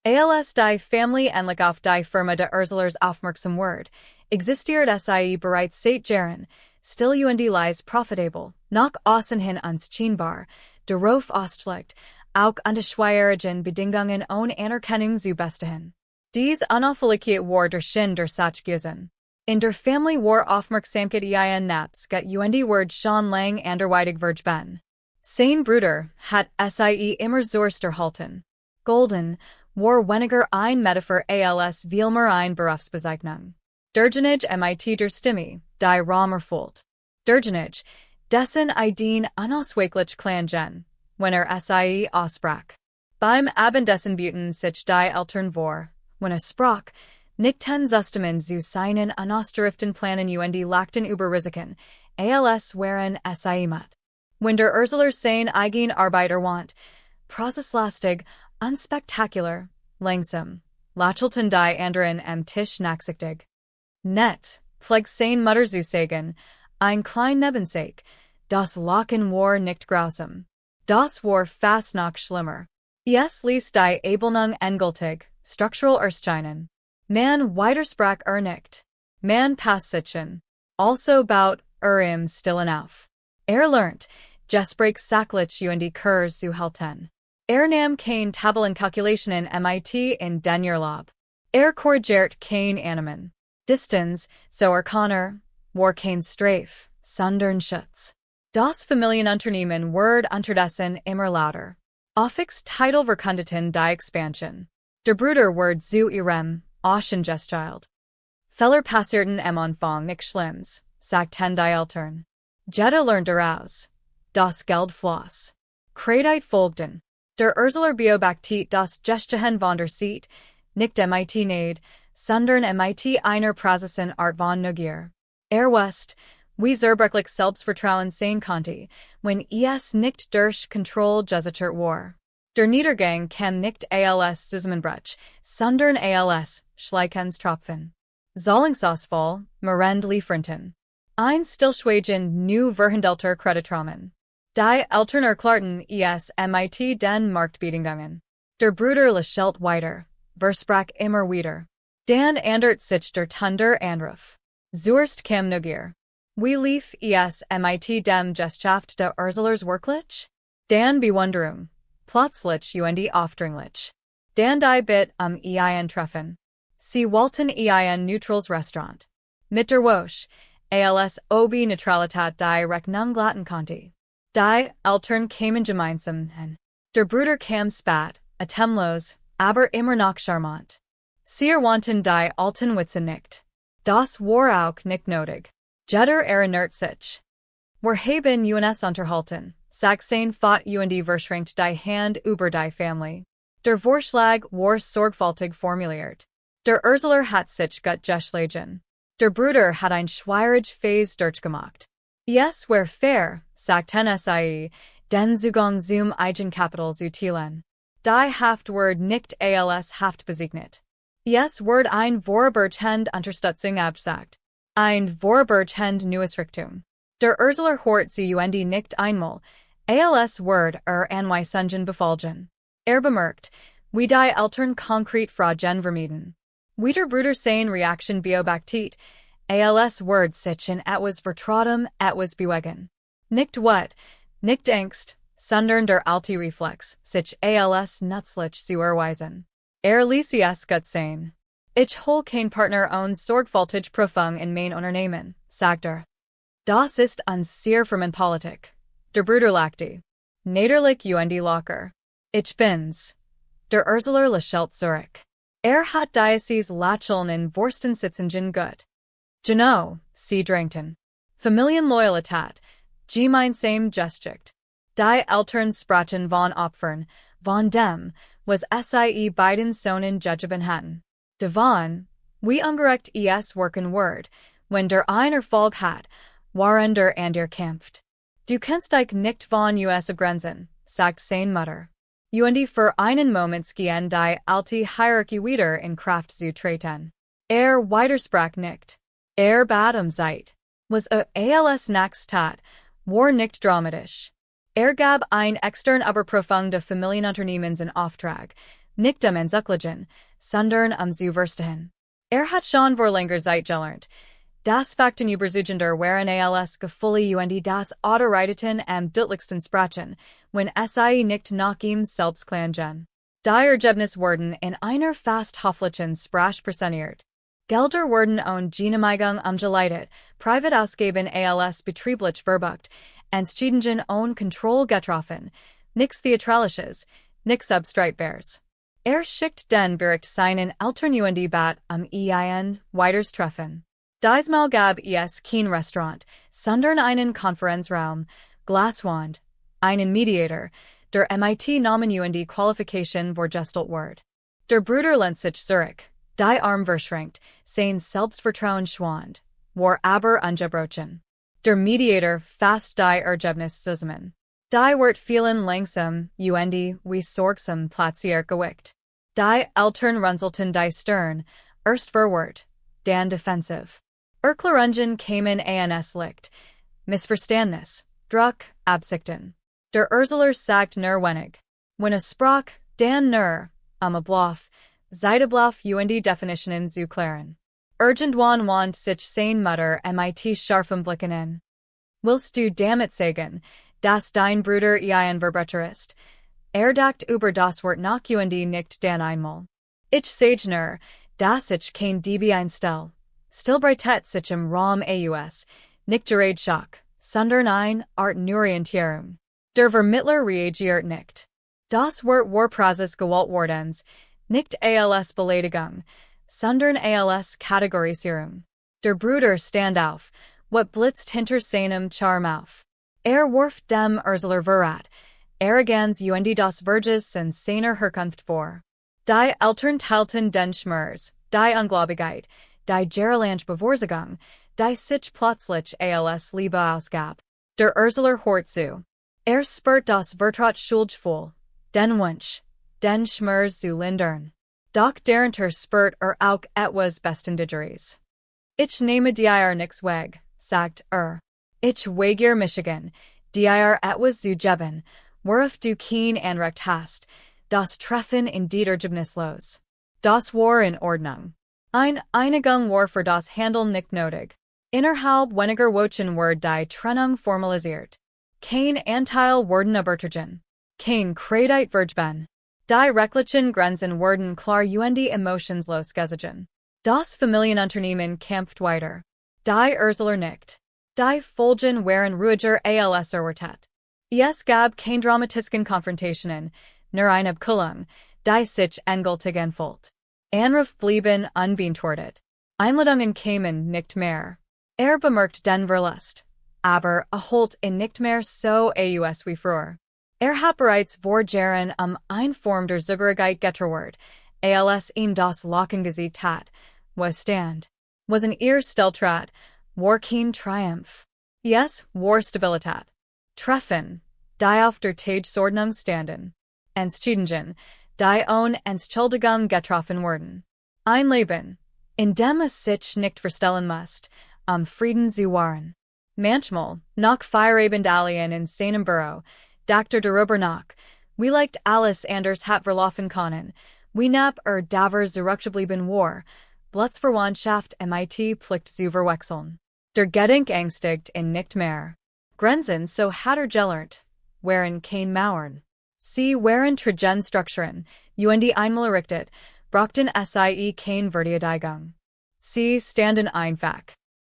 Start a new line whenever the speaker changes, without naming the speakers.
als die Familie auf die Firma de Urzulers aufmerksam Word, existiert sie bereits seit Jahren, still und lies profitabel, nach außen hin unscheinbar, darauf ausgelegt, auch unter schwierigen Bedingungen ohne Anerkennung zu bestehen. Dies unauffällige war der Sinn der Sachgesen. In der Family war Aufmerksamkeit ein Naps get und Word schon lang anderweitig vergeben. Sein Bruder hat sie immer Zorster halten. Golden war weniger ein Metaphor als vielmehr ein Berufsbezeichnung. Derjenige mit der Stimme, die Raum erfüllt. Derjenige, dessen Ideen unausweichlich klangen, wenn sie aussprach. Beim Abendessen beten sich die Eltern vor, wenn sprach, nickten zusammen zu seinen unausgeriften Planen und lachten über Risiken, als wären sie mit. Wenn der Ursuler sein eigen Arbeit erwand, prozesslastig, unspektakulär, langsam, lachelten die anderen am Tisch nachsichtig. Nett, pfleg sein Mutter zu sagen, ein klein Nebensache, das Lachen war nicht grausam. Das war fast noch schlimmer. Es ließ die Ablehnung endgültig, struktural erscheinen. Man widersprach nicht. Man passte also baut im Stillen auf. Lernt, Gespräch sachlich und die Kurs zu halten. Nahm kein Tabellenkalkulationen mit in den Urlaub. Korrigiert kein Animen. Distanz, so Connor, war kein Streif, sondern Schutz. Das Familienunternehmen wird unterdessen immer lauter. Affix Titel verkündeten die Expansion. Der Bruder wird zu ihrem Auschengestalt. Feller passierten am Anfang nicht Schlimms, sagten die Eltern. Jeder lernt daraus. Das Geld floss. Kredit folgten. Der Ursuler beobachtete das Gestehen von der Seite, nicht mit Neid, sondern mit einer praxisen Art von Neugier. Wusste, wie zerbrechlich Selbstvertrauen sein konnte, wenn es nicht durch Kontrolle gesichert war. Der Niedergang kam nicht als Zusammenbruch, sondern als Schleichens-Tropfen. Zahlungsausfall, Marend Lieferanten. Ein Stillschweigen nu verhandelter Kreditrahmen. Die Eltern erklärten es mit den Marktbedingungen. Der Bruder lächelte weiter, versprach immer wieder. Dan ändert sich der Tunder Anruf. Zuerst kam Neugier. Wie lief es mit dem Geschaft der Urzulers wirklich? Dan Bewunderung. Plötzlich und aufdringlich. Dan die Bit ein Treffen. Sie wollten ein neutrales Restaurant. Mit der Wosch, als ob Neutralität die Rechnung glatten konnte. Die Eltern kamen gemeinsam hin. Der Bruder kam spät, atemlos, aber immer noch charmant. Sie erwandten die alten Witze nicht. Das war auch nicht nötig. Jeder erinnert sich. Wir haben uns unterhalten, sagt sein Vater und verschränkt die Hand über die Familie. Der Vorschlag war sorgfältig formuliert. Der Ursuler hat sich gut geschlagen. Der Bruder hat ein schwierig Phase durchgemacht. Es war fair, sagten sie, den Zugang zum Eigenkapital zu teilen. Die Haft wird nicht als Haft bezeichnet. Es wird ein vorübergehend Unterstützung abgesagt. Ein vorübergehend neues Richtung. Der Ursuler hort sie und nicht einmal, als wird Anweisungen befolgen. Bemerkt, wie die Eltern konkret Fragen vermieden. Wie der Bruder sein Reaktion beobachtet, als wird sich in etwas vertrautem, etwas bewegen. Nicht Wut, nicht Angst, sondern der alte Reflex, sich als nützlich zu erweisen. Ließ es gut sein. Ich hol kein Partner und sorgfältig Prüfung in mein Unternehmen, sagt er. Das ist sehr Firmenpolitik. Der Bruder lachte. Niederlich und locker. Ich bin's. Der Ursuler lächelt zurück. Hat Diocese Lacheln in Vorstensitzungen gut. Genau, sie drängten. Familienloyalität, gemeinsam Gesticht. Die Eltern sprachen von Opfern, von dem, was sie beiden Sohnen gegeben hatten. Devon, wie ungerecht es wirken wird, wenn der ein Erfolg hat, waren der andere kämpft. Du kannst dich nicht von us abgrenzen, sagt sein Mutter. Und für einen Moment gehen die alte Hierarchie wieder in Kraft zu treten. Widersprach nicht. Bat Zeit. Was als nächstes tat, war nicht dramatisch. Gab ein extern Überprüfung des Familienunternehmens in Auftrag, nicht Zuckligen, sondern zu verstehen. Hat schon vor langer Zeit gelernt. Das Fakten überzeugender waren als Gefühle und das Autoriteten am deutlichsten sprachen, wenn sie nicht nach ihm selbst klangen. Die Ergebnis wurden in einer fast hofflichen Sprache präsentiert. Gelder wurden und Genehmigung umgeleitet, Privatausgaben als betrieblich verbucht, Entscheidungen und Kontrolle getroffen, nichts Theatralisches, nichts Streitbares. Schickt den Bericht seinen Eltern und bat ein weiters Treffen. Diesmal gab es kein Restaurant, sondern einen Konferenzraum, Glaswand, einen Mediator, der MIT-Namen und Qualifikation vorgestellt wird. Der Bruder lehnt sich zurück, die Arm verschränkt, sein Selbstvertrauen schwand, war aber ungebrochen. Der Mediator fasst die Ergebnis zusammen. Die wird vielen langsam und wie sorgsam platziert gewickt. Die Eltern runzelten die Stirn, erst verwirrt, dann defensiv. Erklärungen kamen ans Licht, Missverständnis, Druck, Absichten. Der Erzähler sagt nur wenig. Wenn sprach, dann nur, Bluff, Zeitebluff und Definitionen zu klären. Irgendwann wand sich sein Mutter mit scharfem Blicken in. Willst du damit sagen, dass dein Bruder ein Verbrecher ist? Dacht über das Wort nach und nicht dann einmal. Ich sage nur, dass ich kein DB einstell. Stillbreitet sich im Raum aus, nicht gerade Schock, sondern ein Art Orientierung. Der Vermittler reagiert nicht. Das Wort war Praxis gewählt wordens, nicht als Beleidigung, sondern als Kategorisierung. Der Bruder stand auf, what blitzt hinter seinem Charme auf. Warf dem Erzähler Verrat, Arroganz und das Verges in seiner Herkunft vor. Die Eltern teilten den Schmerz, die Ungläubigkeit, die Gererlange Bevorzugung, die sich plötzlich als Liebe ausgab. Der Erzähler hört zu. Spürt das Vertraut Schuldgefühl, den Wunsch, den Schmerz zu lindern. Doch darunter spürt auch etwas Bestendigeres. Ich nehme dir nix weg, sagt Ich weigere Michigan, dir etwas zu geben, worauf du kein Anrecht hast, das Treffen in die Ergebnislos. Das war in Ordnung. Einigung war für das Handeln nicht nötig. Innerhalb weniger Wochen wurde die Trennung formalisiert. Kein Anteil wurden übertragen. Kein Kredit vergeben. Die rechtlichen Grenzen wurden klar und emotionslos gesetzt. Das Familienunternehmen kämpft weiter. Die Erzähler nicht. Die Folgen waren ruhiger als erwartet. Es gab kein dramatischen Konfrontationen, nur eine Abkühlung, die sich endgültig entfüllt. Anruf blieben unbeantwortet. Einladungen kamen nicht mehr. Bemerkt den Verlust, aber erholt ihn nicht mehr so aus wie früher. Hat bereits vor Jahren eine Form der Zugehörigkeit getrauert, als ihm das Lachen gesiegt hat. Was stand? Was in ihr Stelltrat, war kein Triumph. Es war Stabilität. Treffen, die auf der Tagesordnung standen. Entscheidungen, die ohne Entschuldigung getroffen wurden. Ein Leben, in dem es sich nicht verstellen muss, Frieden zu wahren. Manchmal, nach Feierabend allein in seinem Büro, dachte darüber nach, wie leicht alles anders hat verlaufen können, wie knapp davers zurückgeblieben war, Blutsverwandtschaft MIT Plicht zu verwechseln. Der Gedenk ängstigt ihn nicht mehr. Grenzen so hat gelernt, waren kein Mauern. Sie waren Tragenstrukturen, und einmal errichtet, brachten sie keine Verteidigung. Sie standen einfach.